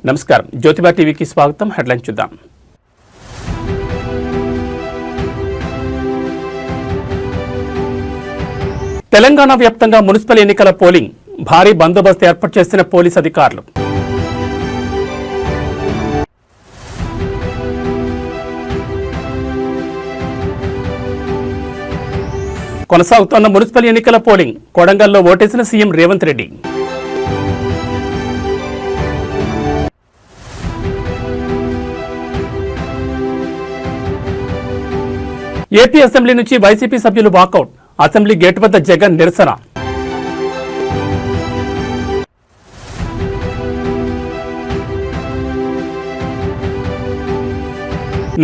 నమస్కారం, జ్యోతిబా టీవీకి స్వాగతం. హెడ్లైన్ చూద్దాం. తెలంగాణ వ్యాప్తంగా మున్సిపల్ ఎన్నికల పోలింగ్, భారీ బందోబస్తు ఏర్పాటు చేసిన పోలీసు అధికారులు. కొనసాగుతున్న మున్సిపల్ ఎన్నికల పోలింగ్, కొడంగల్లో ఓటేసిన CM Revanth Reddy. AP assembly నుంచి వైసీపీ సభ్యులు వాకౌట్, అసెంబ్లీ గేటు వద్ద జగన్ నిరసన.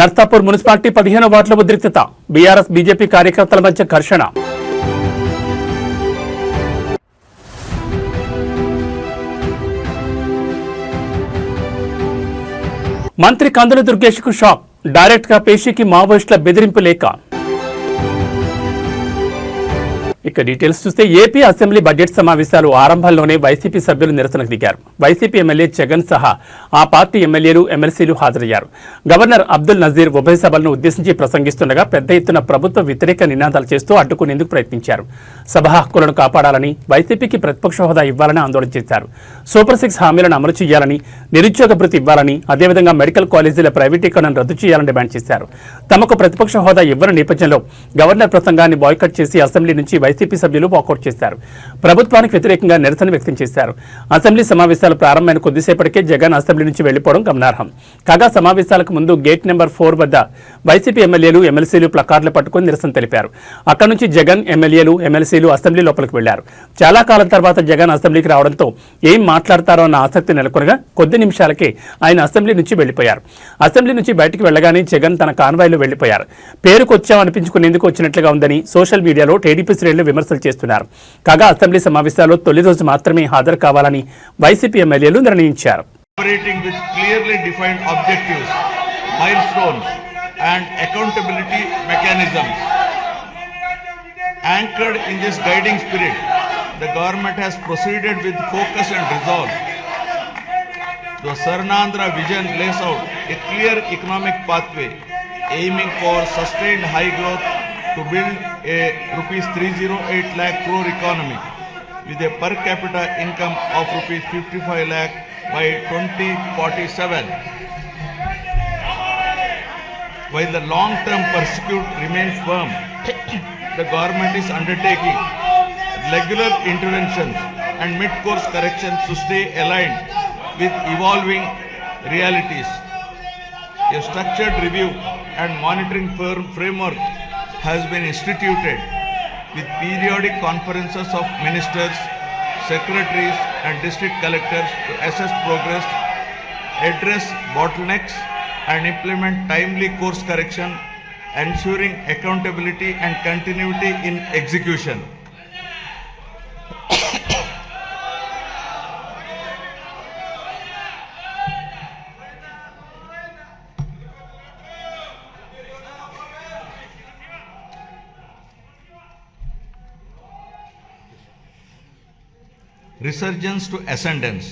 నర్సాపూర్ మున్సిపాలిటీ 15వ వార్డుల ఉద్రిక్తత, బీఆర్ఎస్ బీజేపీ కార్యకర్తల మధ్య ఘర్షణ. మంత్రి కందుల దుర్గేష్ కు షాక్, డైరెక్ట్ గా పేషీకి మావోయిస్టుల బెదిరింపు లేఖ. ఇక డీటెయిల్స్ చూస్తే ఏపీ అసెంబ్లీ బడ్జెట్ సమావేశాలు ఆరంభంలోనే వైసీపీ సభ్యులు నిరసనకు దిగారు. వైసీపీ ఎమ్మెల్యే జగన్ సహా ఆ పార్టీ ఎమ్మెల్యేలు, ఎమ్మెల్సీలు హాజరయ్యారు. గవర్నర్ అబ్దుల్ నజీర్ ఉభయ సభలను ఉద్దేశించి ప్రసంగిస్తుండగా పెద్ద ఎత్తున ప్రభుత్వ వ్యతిరేక నినాదాలు చేస్తూ అడ్డుకునేందుకు ప్రయత్నించారు. సభ హక్కులను కాపాడాలని, వైసీపీకి ప్రతిపక్ష హోదా ఇవ్వాలని ఆందోళన చేశారు. సూపర్ 6 హామీలను అమలు చేయాలని, నిరుద్యోగ భృతి ఇవ్వాలని, అదేవిధంగా మెడికల్ కాలేజీల ప్రైవేటీకరణను రద్దు చేయాలని డిమాండ్ చేశారు. తమకు ప్రతిపక్ష హోదా ఇవ్వని నేపథ్యంలో గవర్నర్ ప్రసంగాన్ని బాయ్కట్ చేసి అసెంబ్లీ నుంచి వైసీపీ సభ్యులు వాకౌట్ చేశారు. ప్రభుత్వానికి వ్యతిరేకంగా నిరసన వ్యక్తం చేశారు. అసెంబ్లీ సమావేశాలు ప్రారంభమైన కొద్దిసేపటికే జగన్ అసెంబ్లీ నుంచి వెళ్లిపోవడం గమనార్హం. కాగా సమావేశాలకు ముందు గేట్ నెంబర్ 4 వద్ద వైసీపీ ఎమ్మెల్యేలు, ఎమ్మెల్సీలు ప్లకార్డులు పట్టుకుని నిరసన తెలిపారు. అక్కడి నుంచి జగన్, ఎమ్మెల్యేలు, ఎమ్మెల్సీలు అసెంబ్లీ లోపలికి వెళ్లారు. చాలా కాలం తర్వాత జగన్ అసెంబ్లీకి రావడంతో ఏం మాట్లాడతారో అన్న ఆసక్తి నెలకొనగా కొద్ది నిమిషాలకే ఆయన అసెంబ్లీ నుంచి వెళ్లిపోయారు. అసెంబ్లీ నుంచి బయటకు వెళ్లగానే జగన్ తన కాన్వాయ్లో వెళ్లిపోయారు. పేరుకొచ్చామనిపించుకునేందుకు వచ్చినట్లుగా ఉందని సోషల్ మీడియాలో టీడీపీ శ్రేణులు విమర్శలు చేస్తున్నారు. కాగా అసెంబ్లీ సమావేశాల్లో తొలి రోజు మాత్రమే హాజరు కావాలని వైసీపీ ఎమ్మెల్యేలు నిర్ణయించారు. Operating with clearly defined objectives, milestones and accountability mechanisms. Anchored in this guiding spirit, the government has proceeded with focus and resolve. The Swarnandhra vision lays out a clear economic pathway aiming for sustained high growth to build a rupees 308 lakh crore economy with a per capita income of rupees 55 lakh by 2047. While the long-term pursuit remains firm, the government is undertaking regular interventions and mid-course corrections to stay aligned with evolving realities. A structured review and monitoring framework has been instituted with periodic conferences of ministers, secretaries and district collectors to assess progress, address bottlenecks and implement timely course correction, ensuring accountability and continuity in execution. Resurgence to ascendance.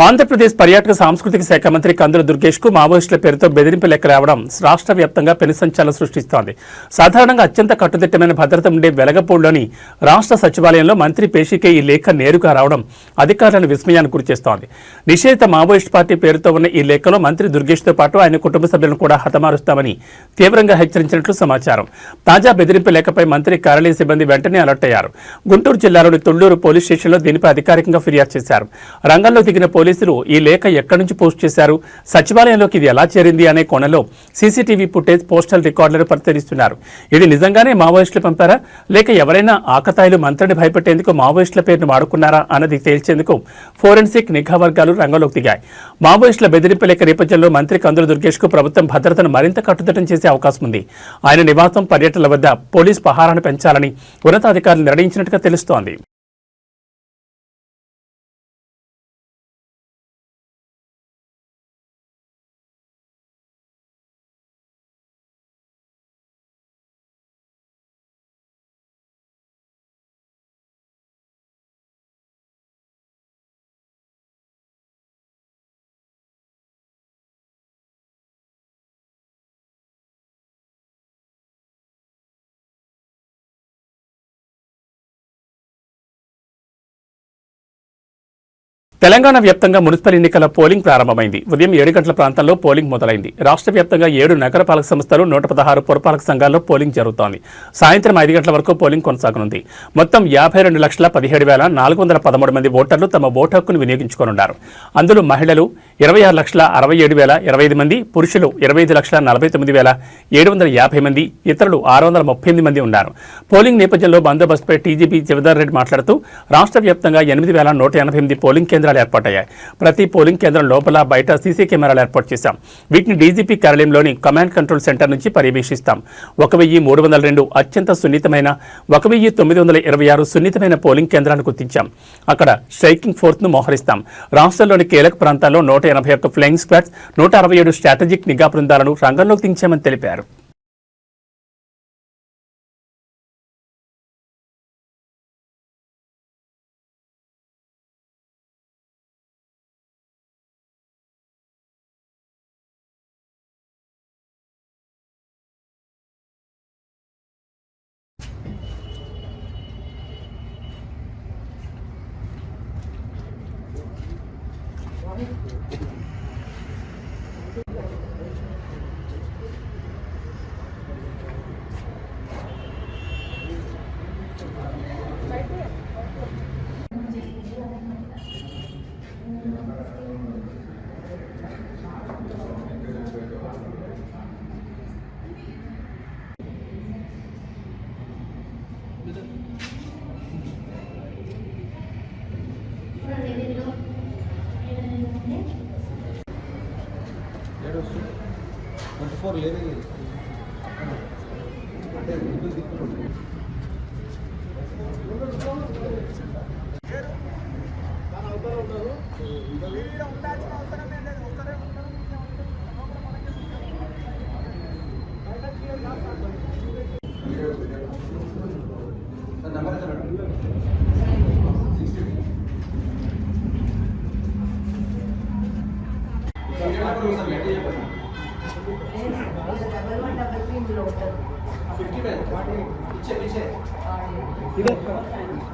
Andhra Pradesh పర్యాటక సాంస్కృతిక శాఖ మంత్రి కందుల దుర్గేష్ కు మావోయిస్టుల పేరుతో బెదిరింపు లెక్క రావడం రాష్ట్ర వ్యాప్తంగా పెనుసంచలనం సృష్టిస్తోంది. సాధారణంగా అత్యంత కట్టుదిట్టమైన భద్రత ఉండే వెలగపూడిలోని రాష్ట్ర సచివాలయంలో మంత్రి పేషికే ఈ లేఖ నేరుగా రావడం అధికారులను విస్మయానికి గురిచేస్తోంది. నిషేధిత మావోయిస్ట్ పార్టీ పేరుతో ఉన్న ఈ లేఖలో మంత్రి దుర్గేష్తో పాటు ఆయన కుటుంబ సభ్యులను కూడా హతమారుస్తామని తీవ్రంగా హెచ్చరించినట్లు సమాచారం. తాజా బెదిరింపు లేఖపై మంత్రి కార్యాలయ సిబ్బంది వెంటనే అలర్ట్ అయ్యారు. గుంటూరు జిల్లాలోని తుళ్లూరు పోలీస్ స్టేషన్లో దీనిపై అధికారికంగా ఫిర్యాదు చేశారు. రంగంలో దిగిన పోలీసులు ఈ లేఖ ఎక్కడి నుంచి పోస్ట్ చేశారు, సచివాలయంలోకి ఇది ఎలా చేరింది అనే కోణంలో సీసీటీవీ ఫుటేజ్, పోస్టల్ రికార్డులను పరిశీలిస్తున్నారు. ఇది నిజంగానే మావోయిస్టులు పంపారా, లేక ఎవరైనా ఆకతాయిలు మంత్రిని భయపెట్టేందుకు మావోయిస్టుల పేరును వాడుకున్నారా అన్నది తేల్చేందుకు ఫోరెన్సిక్ నిఘా వర్గాలు రంగంలోకి దిగాయి. మావోయిస్టుల బెదిరింపు లేఖ నేపథ్యంలో మంత్రి కందుల దుర్గేష్ కు ప్రభుత్వం భద్రతను మరింత కట్టుదిట్టం చేసే అవకాశం ఉంది. ఆయన నివాసం, పర్యటనల వద్ద పోలీస్ పహారాను పెంచాలని ఉన్నతాధికారులు నిర్ణయించినట్టుగా తెలుస్తోంది. తెలంగాణ వ్యాప్తంగా మున్సిపల్ ఎన్నికల పోలింగ్ ప్రారంభమైంది. ఉదయం 7 గంటల ప్రాంతంలో పోలింగ్ మొదలైంది. రాష్ట్ర వ్యాప్తంగా 7 నగరపాలక సంస్థలు, 116 పురపాలక సంఘాల్లో పోలింగ్ జరుగుతోంది. సాయంత్రం 5 గంటల వరకు పోలింగ్ కొనసాగనుంది. మొత్తం 52,17,413 మంది ఓటర్లు తమ ఓటు హక్కును వినియోగించుకోనున్నారు. అందులో మహిళలు 26,67,025 మంది, పురుషులు 25,49,750 మంది, ఇతరులు 638 మంది ఉన్నారు. పోలింగ్ నేపథ్యంలో బందోబస్తుపై టీజీపీ జవదర్ రెడ్డి మాట్లాడుతూ రాష్ట్ర వ్యాప్తంగా 8,188 పోలింగ్ కేంద్రాలు ఏర్పాటయ్యాయి. ప్రతి పోలింగ్ కేంద్రం లోపల, బయట సీసీ కెమెరాలు ఏర్పాటు చేశాం. వీటిని డీజీపీ కార్యాలయంలోని కమాండ్ కంట్రోల్ సెంటర్ నుంచి పర్యవేక్షిస్తాం. 1,302 అత్యంత సున్నితమైన, 1,926 సున్నితమైన పోలింగ్ కేంద్రాలను గుర్తించాం. అక్కడ స్ట్రైకింగ్ ఫోర్స్ ను మోహరిస్తాం. రాష్ట్రంలోని కీలక ప్రాంతాల్లో 181 ఫ్లయింగ్ స్క్వాడ్స్, 167 స్ట్రాటజిక్ నిఘా బృందాలను రంగంలోకి దించామని తెలిపారు.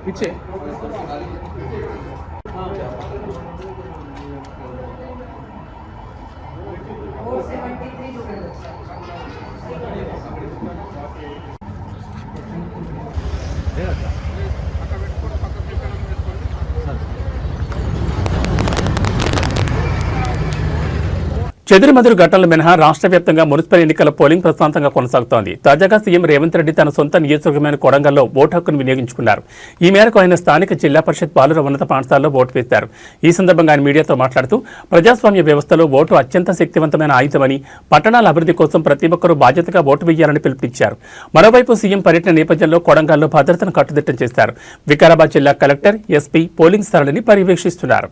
पीछे చెదురుమదురు ఘటనలు మినహా రాష్ట్ర వ్యాప్తంగా మున్సిపల్ ఎన్నికల పోలింగ్ ప్రశాంతంగా కొనసాగుతోంది. తాజాగా సీఎం రేవంత్ రెడ్డి తన సొంత నియోజకవర్గమైన కొడంగల్లో ఓటు హక్కును వినియోగించుకున్నారు. ఈ మేరకు ఆయన స్థానిక జిల్లా పరిషత్ బాలుర ఉన్నత పాఠశాలలో ఓటు వేశారు. ఈ సందర్భంగా ఆయన మీడియాతో మాట్లాడుతూ ప్రజాస్వామ్య వ్యవస్థలో ఓటు అత్యంత శక్తివంతమైన ఆయుధమని, పట్టణాల అభివృద్ధి కోసం ప్రతి ఒక్కరూ బాధ్యతగా ఓటు వేయాలని పిలుపునిచ్చారు. మరోవైపు సీఎం పర్యటన నేపథ్యంలో కొడంగల్లో భద్రతను కట్టుదిట్టం చేశారు. వికారాబాద్ జిల్లా కలెక్టర్, ఎస్పీ పోలింగ్ సరళిని పర్యవేక్షిస్తున్నారు.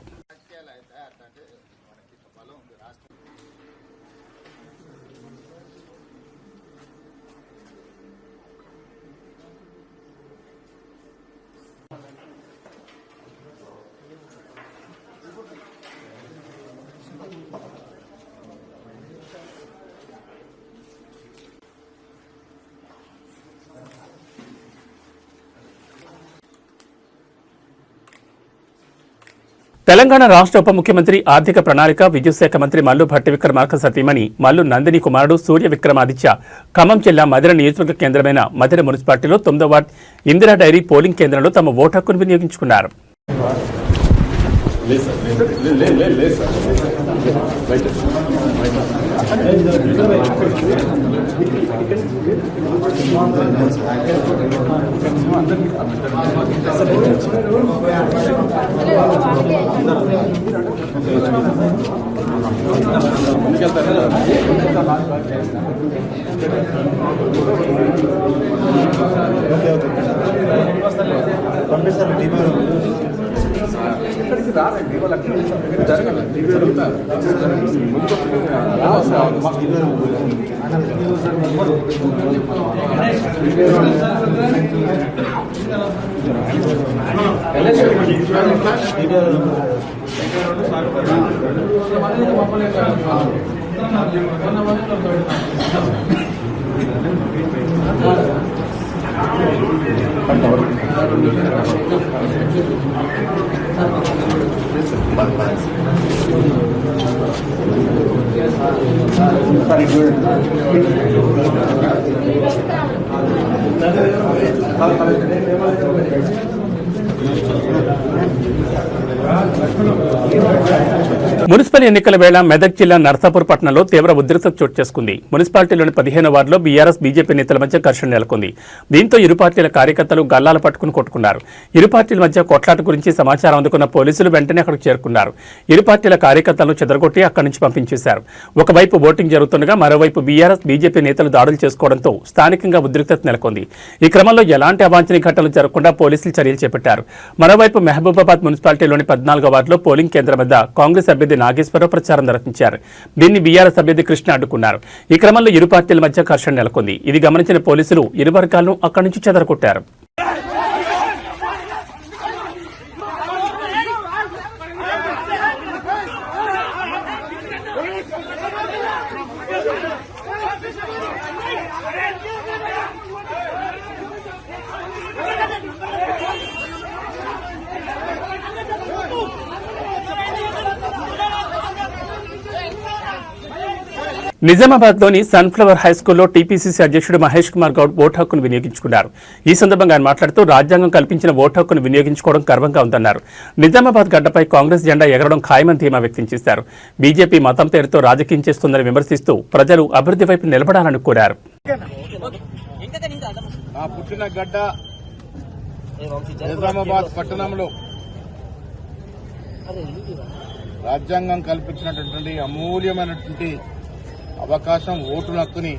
తెలంగాణ రాష్ట్ర ఉప ముఖ్యమంత్రి ఆర్థిక ప్రణాళిక విద్యుత్ శాఖ మంత్రి మల్లు భట్టి విక్రమార్క సతీమణి మల్లు నందిని కుమారుడు సూర్య విక్రమాదిత్య ఖమ్మం జిల్లా మధిర నియోజకవర్గ కేంద్రమైన మధిర మున్సిపాలిటీలో 9వ వార్డ్ ఇందిరా డైరీ పోలింగ్ కేంద్రంలో తమ ఓటు హక్కును వినియోగించుకున్నారు. మున్సిపల్ ఎన్నికల వేళ మెదక్ జిల్లా నర్సాపూర్ పట్టణంలో తీవ్ర ఉద్రిక్తత చోటు చేసుకుంది. మున్సిపాలిటీలోని 15వ వార్డులో బీఆర్ఎస్ బీజేపీ నేతల మధ్య ఘర్షణ నెలకొంది. దీంతో ఇరు పార్టీల కార్యకర్తలు గల్లాలు పట్టుకుని కొట్టుకున్నారు. ఇరు పార్టీల మధ్య కొట్లాట గురించి సమాచారం అందుకున్న పోలీసులు వెంటనే అక్కడికి చేరుకున్నారు. ఇరు పార్టీల కార్యకర్తలను చెదరగొట్టి అక్కడి నుంచి పంపించేశారు. ఒకవైపు ఓటింగ్ జరుగుతుండగా మరోవైపు బీఆర్ఎస్ బీజేపీ నేతలు దాడులు చేసుకోవడంతో స్థానికంగా ఉద్రిక్తత నెలకొంది. ఈ క్రమంలో ఎలాంటి అవాంఛనీయ ఘటనలు జరగకుండా పోలీసులు చర్యలు చేపట్టారు. మరోవైపు మహబూబాబాద్ మున్సిపాలిటీలోని 14వ వార్డులో పోలింగ్ కేంద్రం వద్ద కాంగ్రెస్ అభ్యర్థి నాగేశ్వరరావు ప్రచారం నిర్వహించారు. దీన్ని బీఆర్ఎస్ అభ్యర్థి కృష్ణ అడ్డుకున్నారు. ఈ క్రమంలో ఇరు పార్టీల మధ్య ఘర్షణ నెలకొంది. ఇది గమనించిన పోలీసులు ఇరు వర్గాలను అక్కడి నుంచి చెదరగొట్టారు. నిజామాబాద్లోని సన్ఫ్లవర్ హైస్కూల్లో టీపీసీసీ అధ్యక్షుడు మహేష్ కుమార్ గౌడ్ ఓటు హక్కును వినియోగించుకున్నారు. ఈ సందర్భంగా ఆయన మాట్లాడుతూ రాజ్యాంగం కల్పించిన ఓటు హక్కును వినియోగించుకోవడం గర్వంగా ఉందన్నారు. నిజామాబాద్ గడ్డపై కాంగ్రెస్ జెండా ఎగరడం ఖాయమని ధీమా వ్యక్తం చేశారు. బీజేపీ మతం పేరుతో రాజకీయం చేస్తుందని విమర్శిస్తూ ప్రజలు అభివృద్ధి వైపు నిలబడాలని కోరారు. పుట్టిన గడ్డ నిజామాబాద్ పట్టణంలో రాజ్యాంగం కల్పించినటువంటి అమూల్యమైనటువంటి అవకాశం ఓటు హక్కుని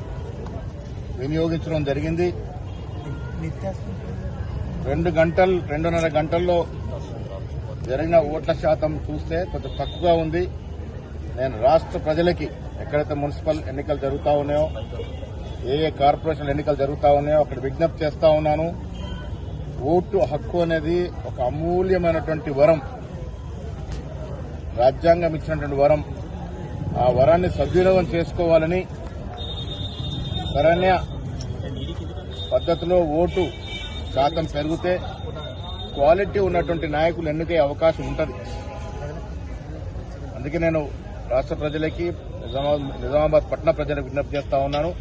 వినియోగించడం జరిగింది. 2.5 గంటల్లో జరిగిన ఓట్ల శాతం చూస్తే కొంచెం తక్కువగా ఉంది. నేను రాష్ట్ర ప్రజలకి ఎక్కడైతే మున్సిపల్ ఎన్నికలు జరుగుతూ ఉన్నాయో, ఏ కార్పొరేషన్ ఎన్నికలు జరుగుతూ ఉన్నాయో అక్కడ విజ్ఞప్తి చేస్తా ఉన్నాను. ఓటు హక్కు అనేది ఒక అమూల్యమైనటువంటి వరం, రాజ్యాంగం ఇచ్చినటువంటి వరం. ఆ వరాన్ని సద్వినియోగం చేసుకోవాలని సరైన పద్ధతిలో ఓటు శాతం పెరిగితే క్వాలిటీ ఉన్నటువంటి నాయకులు ఎన్నికే అవకాశం ఉంటుంది. అందుకే నేను రాష్ట్ర ప్రజలకి నిజామాబాద్ పట్టణ ప్రజలకు విజ్ఞప్తి చేస్తా ఉన్నాను.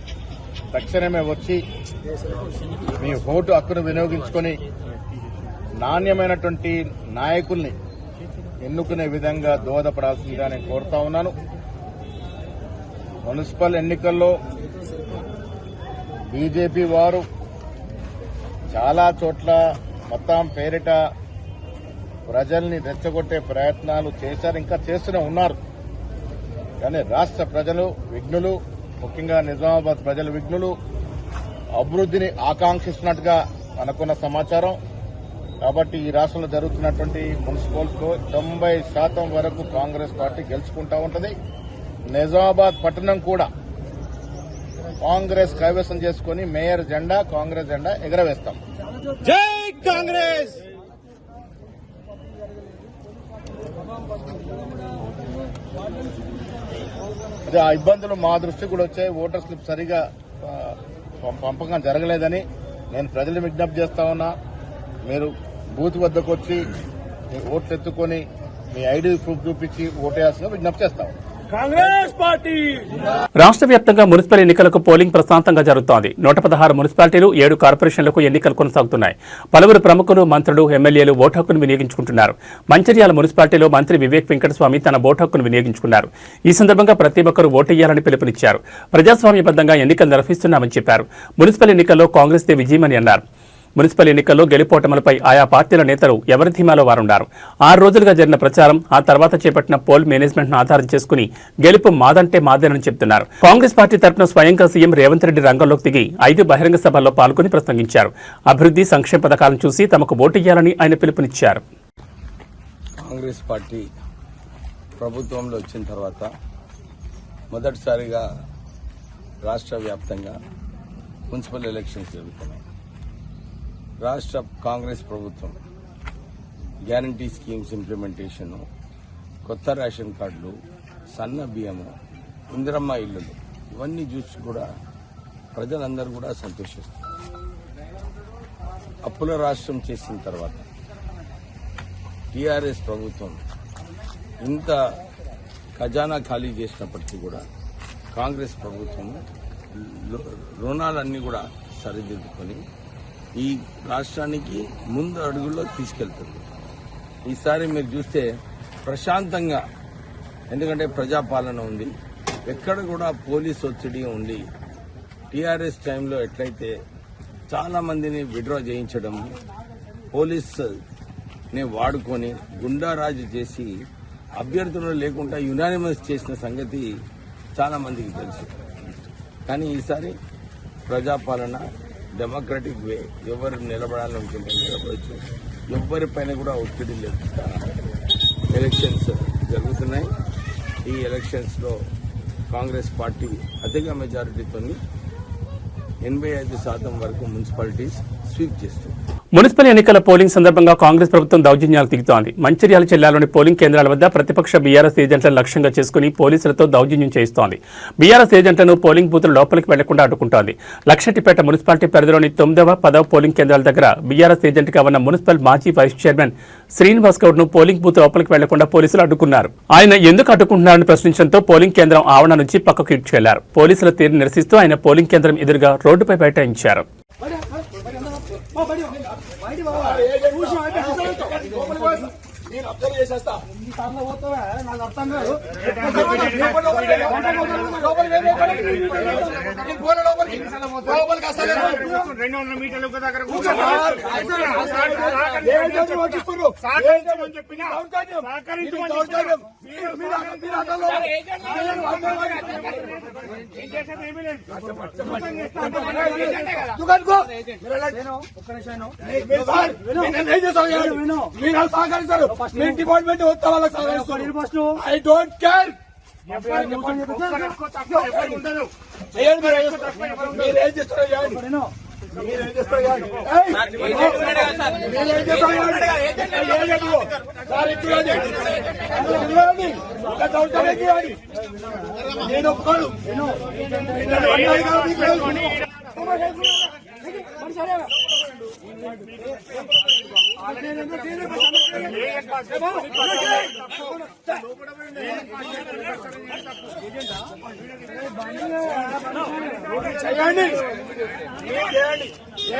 తక్షణమే వచ్చి మీ ఓటు హక్కును వినియోగించుకొని నాణ్యమైనటువంటి నాయకుల్ని ఎన్నుకునే విధంగా దోహదపడాల్సిందిగా నేను కోరుతా ఉన్నాను. మున్సిపల్ ఎన్నికల్లో బీజేపీ వారు చాలా చోట్ల మతం పేరిట ప్రజల్ని రెచ్చగొట్టే ప్రయత్నాలు చేశారు, ఇంకా చేస్తూనే ఉన్నారు. కానీ రాష్ట్ర ప్రజలు విఘ్నులు, ముఖ్యంగా నిజామాబాద్ ప్రజల విఘ్నులు అభివృద్ధిని ఆకాంక్షిస్తున్నట్టుగా అనుకున్న సమాచారం. కాబట్టి ఈ రాష్ట్రంలో జరుగుతున్నటువంటి మున్సిపల్స్లో 90% వరకు కాంగ్రెస్ పార్టీ గెలుచుకుంటా ఉంటుంది. నిజామాబాద్ పట్టణం కూడా కాంగ్రెస్ కైవసం చేసుకుని మేయర్ జెండా, కాంగ్రెస్ జెండా ఎగరవేస్తాం. జై కాంగ్రెస్. అదే ఆ ఇబ్బందులు మా దృష్టికి కూడా వచ్చాయి. ఓటర్ స్లిప్ సరిగా పంపకం జరగలేదని నేను ప్రజలు విజ్ఞప్తి చేస్తా ఉన్నా. మీరు బూత్ వద్దకు వచ్చి ఓట్లు ఎత్తుకొని మీ ఐడి ప్రూఫ్ చూపించి ఓటేయాల్సిన విజ్ఞప్తి చేస్తాం. కాంగ్రెస్ పార్టీ రాష్ట్ర వ్యాప్తంగా మున్సిపల్ ఎన్నికలకు పోలింగ్ ప్రశాంతంగా జరుగుతోంది. 116 మున్సిపాలిటీలు 7 కార్పొరేషన్లకు ఎన్నికలు కొనసాగుతున్నాయి. పలువురు ప్రముఖులు, మంత్రులు, ఎమ్మెల్యేలు ఓటు హక్కును వినియోగించుకుంటున్నారు. మంచిర్యాల మున్సిపాలిటీలో మంత్రి వివేక్ వెంకటస్వామి తన ఓటు హక్కును వినియోగించుకున్నారు. ఈ సందర్భంగా ప్రతి ఒక్కరూ ఓటేయాలని పిలుపునిచ్చారు. ప్రజాస్వామ్యబద్ధంగా ఎన్నికలు నిర్వహిస్తున్నామని చెప్పారు. మున్సిపల్ ఎన్నికల్లో కాంగ్రెస్ దే విజయమని అన్నారు. మున్సిపల్ ఎన్నికల్లో గెలుపోటములపై ఆయా పార్టీల నేతలు ఎవరి ధీమాలో వారున్నారు. 6 రోజులుగా జరిగిన ప్రచారం, ఆ తర్వాత చేపట్టిన పోల్ మేనేజ్మెంట్ను ఆధారం చేసుకుని గెలుపు మాదంటే మాదేనని చెబుతున్నారు. కాంగ్రెస్ పార్టీ తరఫున స్వయంగా సీఎం రేవంత్ రెడ్డి రంగంలోకి దిగి 5 బహిరంగ సభల్లో పాల్గొని ప్రసంగించారు. అభివృద్ధి, సంక్షేమ పథకాలను చూసి తమకు ఓటేయాలని ఆయన పిలుపునిచ్చారు. కాంగ్రెస్ పార్టీ ప్రభుత్వంలో వచ్చిన తర్వాత మొదటిసారిగా రాష్ట్ర వ్యాప్తంగా మున్సిపల్ ఎలక్షన్స్ జరుగుతున్నాయి. రాష్ట్ర కాంగ్రెస్ ప్రభుత్వం గ్యారంటీ స్కీమ్స్ ఇంప్లిమెంటేషన్, కొత్త రేషన్ కార్డులు, సన్న బియ్యము, ఇందిరమ్మ ఇళ్లు ఇవన్నీ చూసి కూడా ప్రజలందరూ కూడా సంతోషిస్తారు. అప్పుల రాష్ట్రం చేసిన తర్వాత టీఆర్ఎస్ ప్రభుత్వం ఇంత ఖజానా ఖాళీ చేసినప్పటికీ కూడా కాంగ్రెస్ ప్రభుత్వం రుణాలన్నీ కూడా సరిదిద్దుకొని ఈ రాష్ట్రానికి ముందు అడుగుల్లో తీసుకెళ్తుంది. ఈసారి మీరు చూస్తే ప్రశాంతంగా, ఎందుకంటే ప్రజాపాలన ఉంది, ఎక్కడ కూడా పోలీస్ ఒత్తిడి ఉంది. టీఆర్ఎస్ టైంలో ఎట్లయితే చాలా మందిని విడ్రా చేయించడం, పోలీసుని వాడుకొని గుండారాజు చేసి అభ్యర్థులు లేకుండా యునానిమస్ చేసిన సంగతి చాలా మందికి తెలుసు. కానీ ఈసారి ప్రజాపాలన డెమోక్రటిక్ వే, ఎవరు నిలబడాలనుకుంటే నిలబడచ్చు, ఎవరిపైన కూడా ఒత్తిడి లేకుండా ఎలక్షన్స్ జరుగుతున్నాయి. ఈ ఎలక్షన్స్ లో కాంగ్రెస్ పార్టీ అధిక మెజారిటీతో 85% వరకు మున్సిపాలిటీస్ స్వీప్ చేస్తుంది. మున్సిపల్ ఎన్నికల పోలింగ్ సందర్భంగా కాంగ్రెస్ ప్రభుత్వం దౌర్జన్యాలు దిగుతోంది. మంచిర్యాల జిల్లాలోని పోలింగ్ కేంద్రాల వద్ద ప్రతిపక్ష బీఆర్ఎస్ ఏజెంట్లను లక్ష్యంగా చేసుకుని పోలీసులతో దౌర్జన్యం చేస్తోంది. బీఆర్ఎస్ ఏజెంట్లను పోలింగ్ బూతుల లోపలికి వెళ్లకుండా అడ్డుకుంటోంది. లక్షెట్టిపేట మున్సిపాలిటీ పరిధిలోని 9వ, 10వ పోలింగ్ కేంద్రాల దగ్గర బీఆర్ఎస్ ఏజెంట్గా ఉన్న మున్సిపల్ మాజీ వైస్ చైర్మన్ శ్రీనివాస్ గౌడ్ ను పోలింగ్ బూత్ లోపలికి వెళ్లకుండా పోలీసులు అడ్డుకున్నారు. ఆయన ఎందుకు అడ్డుకుంటున్నారని ప్రశ్నించడంతో పోలింగ్ కేంద్రం ఆవరణ నుంచి పక్కకు ఇడ్చెళ్లారు. పోలీసుల తీరును నిరసిస్తూ ఆయన పోలింగ్ కేంద్రం ఎదురుగా రోడ్డుపై బైఠాయించారు. నేను అబ్జర్వ్ చేసేస్తా. నాకు అర్థం కాదు. 200 మీటర్ల దగ్గర సహకరిస్తారు. మీ డిపార్ట్మెంట్ వస్తా వాళ్ళకి సహకరిస్తారు. I don't care. మీరేం చేస్తారో నేను ఒప్పుకోను. చేయండి.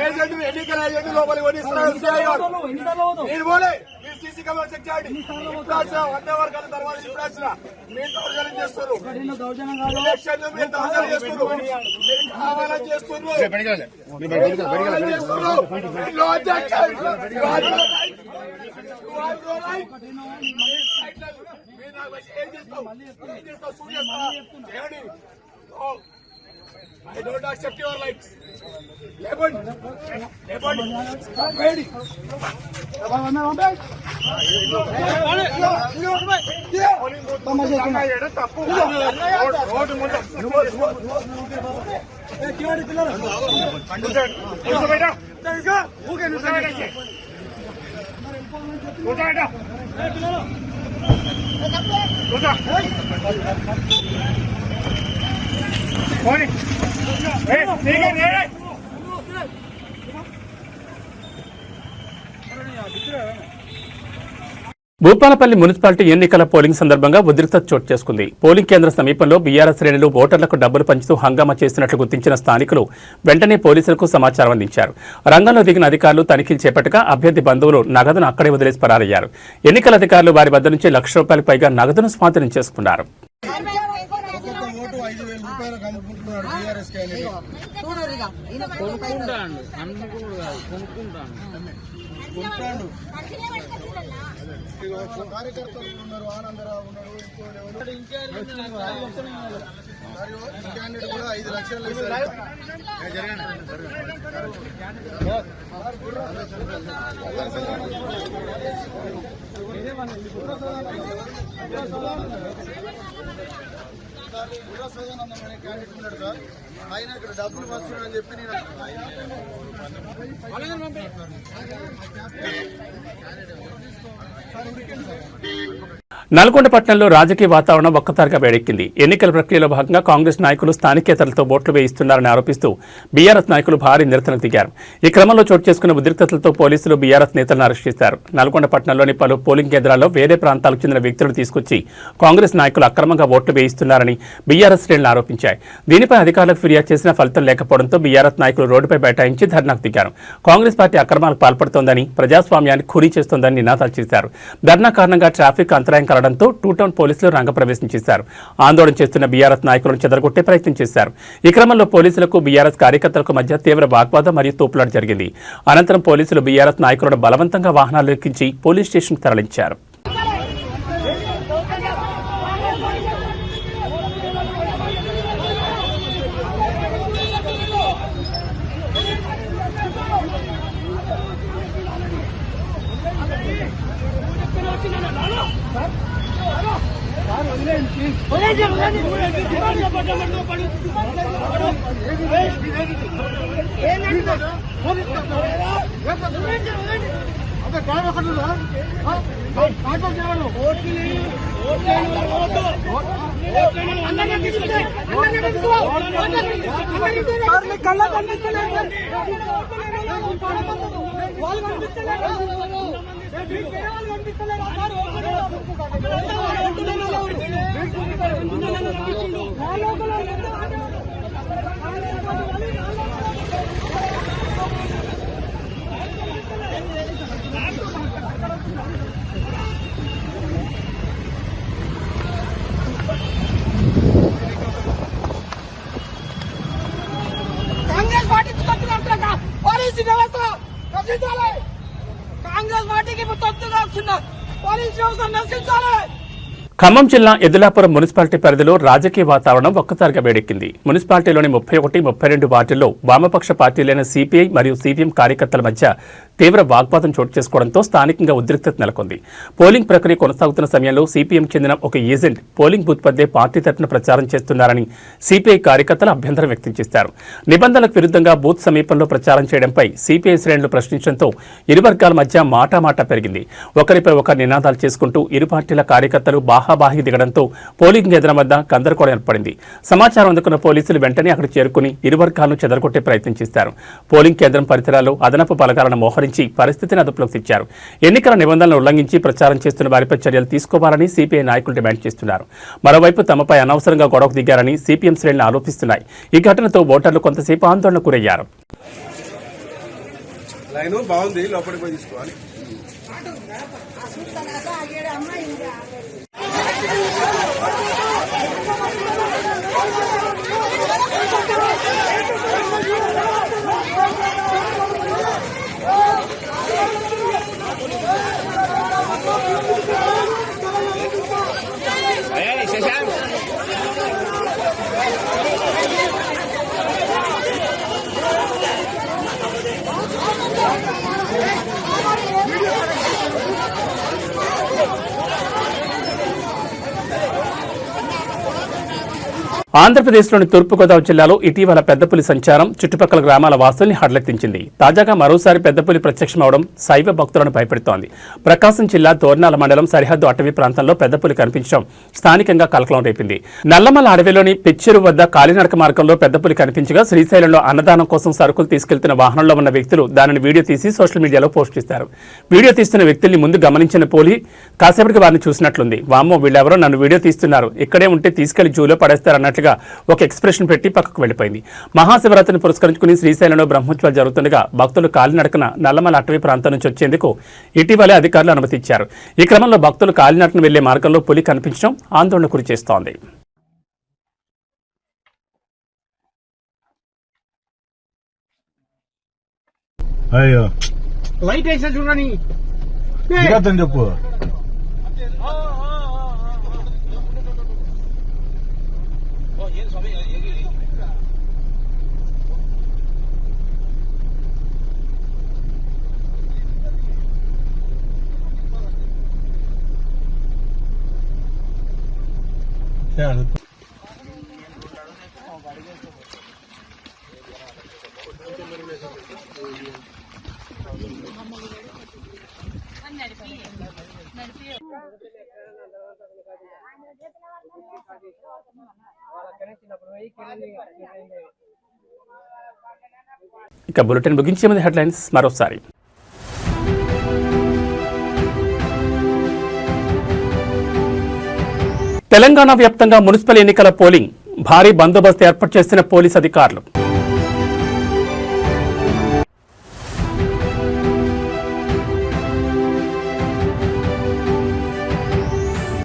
ఏజెంట్ ఎన్నికల ఏజెంట్ లోపలికి వదిలిస్తున్నారు. నేను పోలే. మీరు సీసీ కెమెరా చెక్ చేయండి. ఇప్పుడు వచ్చిన 1 అవర్ కన్నా తర్వాత ఇప్పుడు వచ్చిన మీరు దౌర్జన్యం చేస్తారు. ఎలక్షన్ మీరు దౌర్జన్యం చేస్తున్నారు. మీరు కావాలని చేస్తున్నారు. I don't accept your rights. Lebon. Stop ready. Bhupalpally municipality ఎన్నికల పోలింగ్ సందర్భంగా ఉద్రిక్తత చోటు చేసుకుంది. పోలింగ్ కేంద్ర సమీపంలో బీఆర్ఎస్ శ్రేణులు ఓటర్లకు డబ్బులు పంచుతూ హంగామా చేసినట్లు గుర్తించిన స్థానికులు వెంటనే పోలీసులకు సమాచారం అందించారు. రంగంలో దిగిన అధికారులు తనిఖీలు చేపట్టగా అభ్యర్థి బంధువులు నగదును అక్కడే వదిలేసి పరారయ్యారు. ఎన్నికల అధికారులు వారి వద్ద నుంచి ₹1,00,000 పైగా నగదును స్వాధీనం చేసుకున్నారు. కార్యకర్తలు ఉన్నారు, ఆనందరావు ఉన్నారు, కూడా 5 లక్షలు క్యాండిడేట్ ఉన్నాడు సార్. ఆయన ఇక్కడ డబ్బులు వస్తున్నాడని చెప్పి నేను నల్గొండ పట్టణంలో రాజకీయ వాతావరణం ఒక్కసారిగా వేడెక్కింది. ఎన్నికల ప్రక్రియలో భాగంగా కాంగ్రెస్ నాయకులు స్థానికేతరులతో ఓట్లు వేయిస్తున్నారని ఆరోపిస్తూ బీఆర్ఎస్ నాయకులు భారీ నిరసనకు దిగారు. ఈ క్రమంలో చోటు చేసుకున్న ఉద్రిక్తతలతో పోలీసులు బీఆర్ఎస్ నేతలను అరెస్ట్ చేశారు. నల్గొండ పట్టణంలోని పలు పోలింగ్ కేంద్రాల్లో వేరే ప్రాంతాలకు చెందిన వ్యక్తులను తీసుకొచ్చి కాంగ్రెస్ నాయకులు అక్రమంగా ఓట్లు వేయిస్తున్నారని బీఆర్ఎస్ శ్రేణులు ఆరోపించాయి. దీనిపై అధికారులకు ఫిర్యాదు చేసిన ఫలితం లేకపోవడంతో బీఆర్ఎస్ నాయకులు రోడ్డుపై బైఠాయించి ధర్నాకు దిగారు. కాంగ్రెస్ పార్టీ అక్రమాలకు పాల్పడుతోందని, ప్రజాస్వామ్యాన్ని ఖూనీ చేస్తోందని నినాదాలు చేశారు. ధర్నా కారణంగా ట్రాఫిక్ అంతరాయం కలగడంతో టూటౌన్ పోలీసులు రంగప్రవేశం చేశారు. ఆందోళన చేస్తున్న బీఆర్ఎస్ నాయకులను చెదరగొట్టే ప్రయత్నం చేశారు. ఈ క్రమంలో పోలీసులకు బీఆర్ఎస్ కార్యకర్తలకు మధ్య తీవ్ర వాగ్వాదం మరియు తోపులాట జరిగింది. అనంతరం పోలీసులు బీఆర్ఎస్ నాయకులను బలవంతంగా వాహనాలు ఎక్కించి పోలీస్ స్టేషన్కు తరలించారు. కాంగ్రెస్ పార్టీకి పోలీసు వ్యవస్థ రక్షించాలి. కాంగ్రెస్ పార్టీకి తొత్తుగా వస్తున్నారు. పోలీసు వ్యవస్థ నశించాలి. ఖమ్మం జిల్లా ఎద్దులాపురం మున్సిపాలిటీ పరిధిలో రాజకీయ వాతావరణం ఒక్కసారిగా వేడెక్కింది. మున్సిపాలిటీలోని 31, 32 వార్డుల్లో వామపక్ష పార్టీలైన సిపిఐ మరియు సిపిఎం కార్యకర్తల మధ్య తీవ్ర వాగ్వాదం చోటు చేసుకోవడంతో స్థానికంగా ఉద్రిక్తత నెలకొంది. పోలింగ్ ప్రక్రియ కొనసాగుతున్న సమయంలో సిపిఎం చెందిన ఒక ఏజెంట్ పోలింగ్ బూత్ వద్దే పార్టీ తరఫున ప్రచారం చేస్తున్నారని సిపిఐ కార్యకర్తలు అభ్యంతరం వ్యక్తం చేశారు. నిబంధనలకు విరుద్ధంగా బూత్ సమీపంలో ప్రచారం చేయడంపై సిపిఐ శ్రేణులు ప్రశ్నించడంతో ఇరు వర్గాల మధ్య మాటామాటా పెరిగింది. ఒకరిపై ఒకరు నినాదాలు చేసుకుంటూ ఇరు పార్టీల కార్యకర్తలు బాహాబాహి దిగడంతో పోలింగ్ కేంద్రం వద్ద గందరగోళం ఏర్పడింది. సమాచారం అందుకున్న పోలీసులు వెంటనే అక్కడ చేరుకుని ఇరు వర్గాలను చెదరగొట్టే ప్రయత్నం చేశారు. పోలింగ్ కేంద్రం పరిసరాల్లో అదనపు బలగాలను మోహరించి పరిస్థితిని అదుపులోకి తెచ్చారు. ఎన్నికల నిబంధనలను ఉల్లంఘించి ప్రచారం చేస్తున్న వారిపై చర్యలు తీసుకోవాలని సిపిఐ నాయకులు డిమాండ్ చేస్తున్నారు. మరోవైపు తమపై అనవసరంగా గొడవకు దిగారని సిపిఎం శ్రేణులు ఆరోపిస్తున్నాయి. ఈ ఘటనతో ఓటర్లు కొంతసేపు ఆందోళనకు గురయ్యారు. బాగుంది, లోపలికి పోయి తీసుకోవాలి. ఆంధ్రప్రదేశ్లోని తూర్పుగోదావరి జిల్లాలో ఇటీవల పెద్దపులి సంచారం చుట్టుపక్కల గ్రామాల వాసుల్ని హడలెత్తించింది. తాజాగా మరోసారి పెద్దపులి ప్రత్యక్షమవడం శైవ భక్తులను భయపెడుతోంది. ప్రకాశం జిల్లా దోర్నాల మండలం సరిహద్దు అటవీ ప్రాంతంలో పెద్దపులి కనిపించడం స్థానికంగా కలకలం రేపింది. నల్లమల అడవిలోని పెచ్చెరు వద్ద కాలినడక మార్గంలో పెద్దపులి కనిపించగా శ్రీశైలంలో అన్నదానం కోసం సరుకులు తీసుకెళ్తున్న వాహనంలో ఉన్న వ్యక్తులు దానిని వీడియో తీసి సోషల్ మీడియాలో పోస్ట్ చేశారు. వీడియో తీస్తున్న వ్యక్తుల్ని ముందు గమనించిన పోలి కాసేపటికి వారిని చూసినట్లుంది. వామ్మో, వీళ్ళెవరో నన్ను వీడియో తీస్తున్నారు, ఇక్కడే ఉంటే తీసుకెళ్లి జూలో పడేస్తారన్నట్లుగా ఒక ఎక్స్ప్రెషన్ పెట్టి పక్కకు వెళ్లిపోయింది. మహాశివరాత్రిని పురస్కరించుకుని శ్రీశైలంలో బ్రహ్మోత్సవాలు జరుగుతుండగా భక్తులు కాలినడకన నల్లమల అటవీ ప్రాంతం నుంచి వచ్చేందుకు ఇటీవలే అధికారులు అనుమతి ఇచ్చారు. ఈ క్రమంలో భక్తులు కాలినడకన వెళ్లే మార్గంలో పులి కనిపించడం ఆందోళన గురి చేస్తోంది. అయ్యో లైట్ వేసా చూడని దిగద్దని చెప్పు. ఇక బులెటిన్ ముగించే ముందు హెడ్లైన్స్ మరోసారి. తెలంగాణ వ్యాప్తంగా మున్సిపల్ ఎన్నికల పోలింగ్, భారీ బందోబస్తు ఏర్పాటు చేసిన పోలీస్ అధికారులు.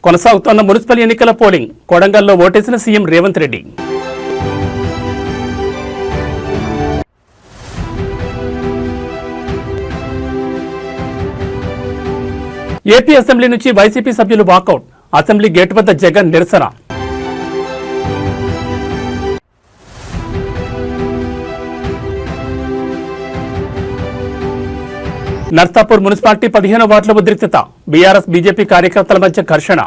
కొనసాగుతోన్న మున్సిపల్ ఎన్నికల పోలింగ్, కొడంగల్లో ఓటేసిన CM Revanth Reddy. AP assembly నుంచి వైసీపీ సభ్యులు వాకౌట్, అసెంబ్లీ గేట్ వద్ద జగన్ నిరసన. నర్సాపూర్ మున్సిపాలిటీ 15వ వార్డుల ఉద్రిక్తత, బీఆర్ఎస్ బీజేపీ కార్యకర్తల మధ్య ఘర్షణ.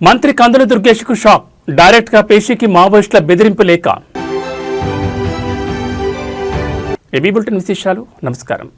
మంత్రి కందుల దుర్గేష్ కు షాక్, డైరెక్ట్ గా పేషీకి మావోయిస్టుల బెదిరింపు లేఖ. ఏబీ బులెటిన్ విశేషాలు. నమస్కారం.